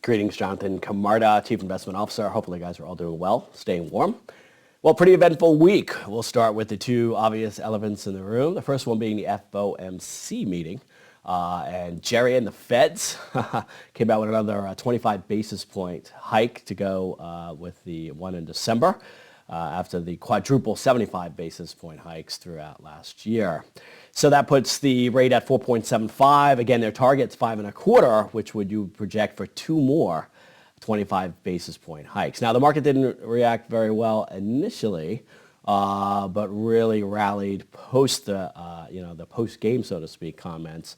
Greetings, Jonathan. Camarda, Chief Investment Officer. Hopefully you guys are all doing well, staying warm. Well, pretty eventful week. We'll start with the two obvious elephants in the room. The first one being the FOMC meeting. And Jerry and the Feds came out with another 25 basis point hike to go with the one in December after the quadruple 75 basis point hikes throughout last year. So that puts the rate at 4.75. Again, their target's 5.25, which would you project for two more 25 basis point hikes. Now, the market didn't react very well initially, but really rallied post the post game, so to speak, comments,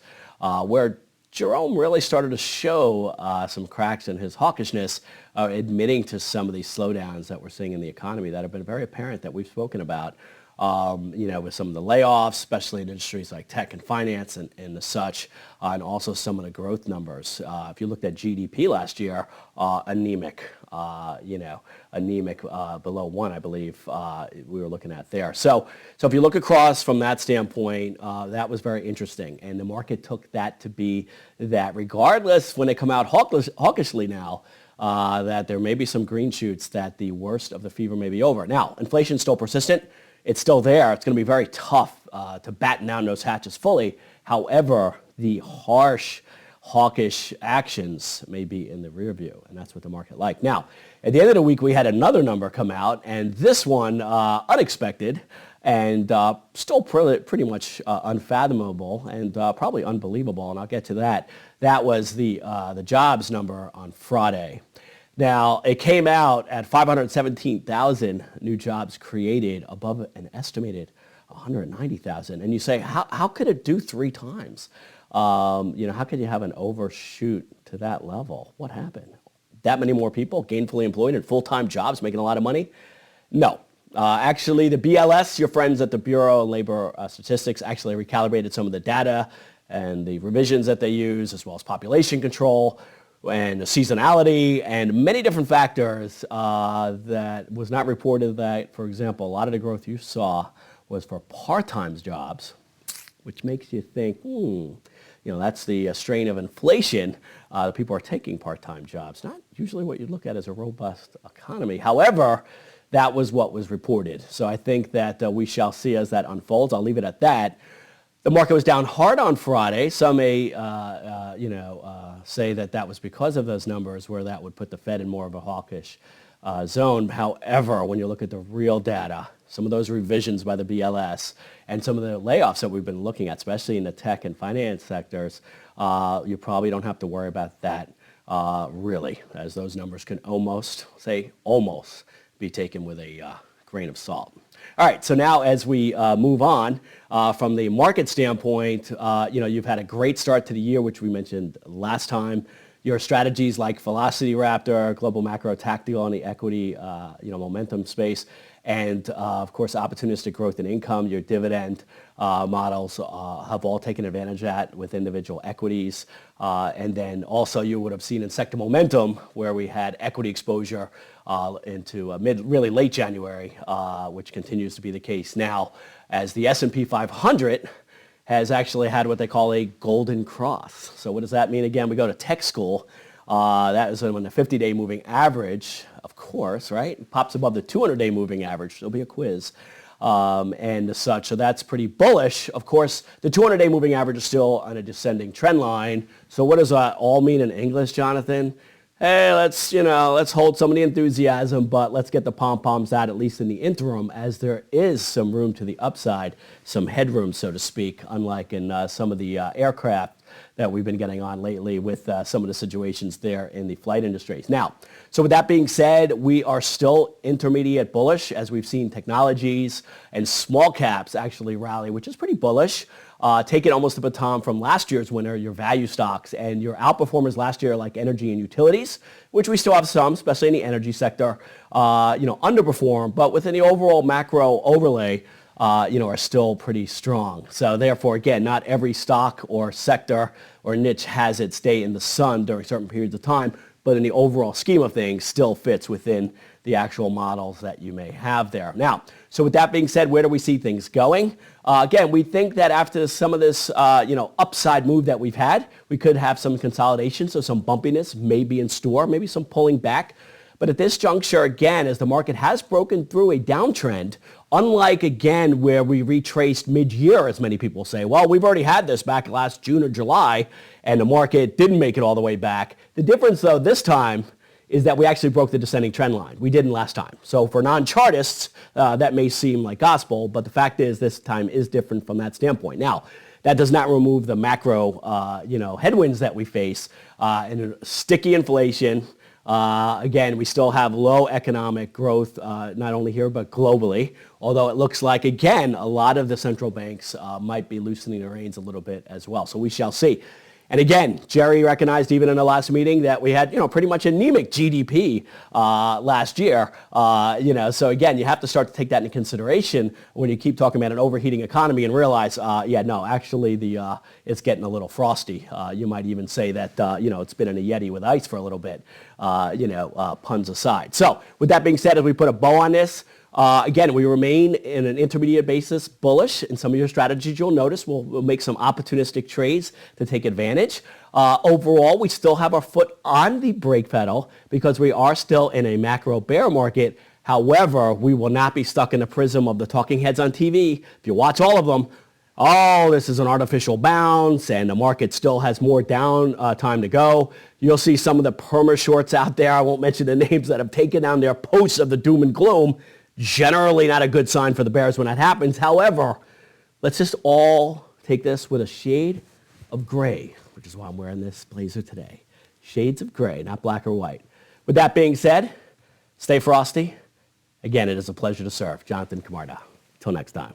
where Jerome really started to show some cracks in his hawkishness, admitting to some of these slowdowns that we're seeing in the economy that have been very apparent that we've spoken about. With some of the layoffs, especially in industries like tech and finance and the such, and also some of the growth numbers. If you looked at GDP last year, anemic, below 1, I believe we were looking at there. So if you look across from that standpoint, that was very interesting. And the market took that to be that regardless, when they come out hawkishly now, that there may be some green shoots that the worst of the fever may be over. Now, inflation's still persistent. It's still there. It's going to be very tough to batten down those hatches fully. However, the harsh, hawkish actions may be in the rear view, and that's what the market liked. Now, at the end of the week, we had another number come out, and this one, unexpected, and still pretty much unfathomable and probably unbelievable, and I'll get to that. That was the jobs number on Friday. Now, it came out at 517,000 new jobs created above an estimated 190,000. And you say, how could it do three times? How could you have an overshoot to that level? What happened? That many more people gainfully employed in full-time jobs making a lot of money? No. Actually, the BLS, your friends at the Bureau of Labor Statistics, actually recalibrated some of the data and the revisions that they use, as well as population control, and the seasonality and many different factors that was not reported that, for example, a lot of the growth you saw was for part-time jobs, which makes you think, that's the strain of inflation. People are taking part-time jobs. Not usually what you'd look at as a robust economy. However, that was what was reported. So I think that we shall see as that unfolds. I'll leave it at that. The market was down hard on Friday. Some may, say that was because of those numbers, where that would put the Fed in more of a hawkish zone. However, when you look at the real data, some of those revisions by the BLS and some of the layoffs that we've been looking at, especially in the tech and finance sectors, you probably don't have to worry about that really, as those numbers can almost be taken with a grain of salt. All right, so now as we move on from the market standpoint, you've had a great start to the year, which we mentioned last time. Your strategies like Velocity Raptor, Global Macro Tactical on the equity, momentum space, and of course, opportunistic growth and income, your dividend models have all taken advantage of that with individual equities. And then also you would have seen in sector momentum where we had equity exposure into really late January, which continues to be the case now, as the S&P 500 has actually had what they call a golden cross. So what does that mean? Again, we go to tech school. That is when the 50-day moving average, of course, right, pops above the 200-day moving average. There'll be a quiz and such. So that's pretty bullish. Of course, the 200-day moving average is still on a descending trend line. So what does that all mean in English, Jonathan? Hey, let's hold some of the enthusiasm, but let's get the pom-poms out, at least in the interim, as there is some room to the upside, some headroom, so to speak, unlike in some of the aircraft that we've been getting on lately with some of the situations there in the flight industries. Now, so with that being said, we are still intermediate bullish, as we've seen technologies and small caps actually rally, which is pretty bullish. Taking almost the baton from last year's winner, your value stocks, and your outperformers last year like energy and utilities, which we still have some, especially in the energy sector, underperform, but within the overall macro overlay, are still pretty strong. So therefore, again, not every stock or sector or niche has its day in the sun during certain periods of time, but in the overall scheme of things, still fits within the actual models that you may have there. Now, so with that being said, where do we see things going? Again, we think that after some of this, upside move that we've had, we could have some consolidation, so some bumpiness may be in store, maybe some pulling back. But at this juncture, again, as the market has broken through a downtrend, unlike, again, where we retraced mid-year, as many people say, well, we've already had this back last June or July, and the market didn't make it all the way back. The difference, though, this time is that we actually broke the descending trend line. We didn't last time. So for non-chartists, that may seem like gospel, but the fact is this time is different from that standpoint. Now, that does not remove the macro, headwinds that we face, and sticky inflation. Again, we still have low economic growth, not only here, but globally, although it looks like, again, a lot of the central banks might be loosening the reins a little bit as well. So we shall see. And again, Jerry recognized even in the last meeting that we had, pretty much anemic GDP last year. So again, you have to start to take that into consideration when you keep talking about an overheating economy and realize, actually it's getting a little frosty. You might even say that, it's been in a Yeti with ice for a little bit, puns aside. So with that being said, as we put a bow on this, again, we remain in an intermediate basis bullish. In some of your strategies, you'll notice we'll make some opportunistic trades to take advantage. Overall, we still have our foot on the brake pedal because we are still in a macro bear market. However, we will not be stuck in the prism of the talking heads on TV. If you watch all of them, this is an artificial bounce and the market still has more down time to go. You'll see some of the perma shorts out there. I won't mention the names that have taken down their posts of the doom and gloom. Generally not a good sign for the bears when that happens. However, let's just all take this with a shade of gray, which is why I'm wearing this blazer today. Shades of gray, not black or white. With that being said, stay frosty. Again, it is a pleasure to serve. Jonathan Camarda. Till next time.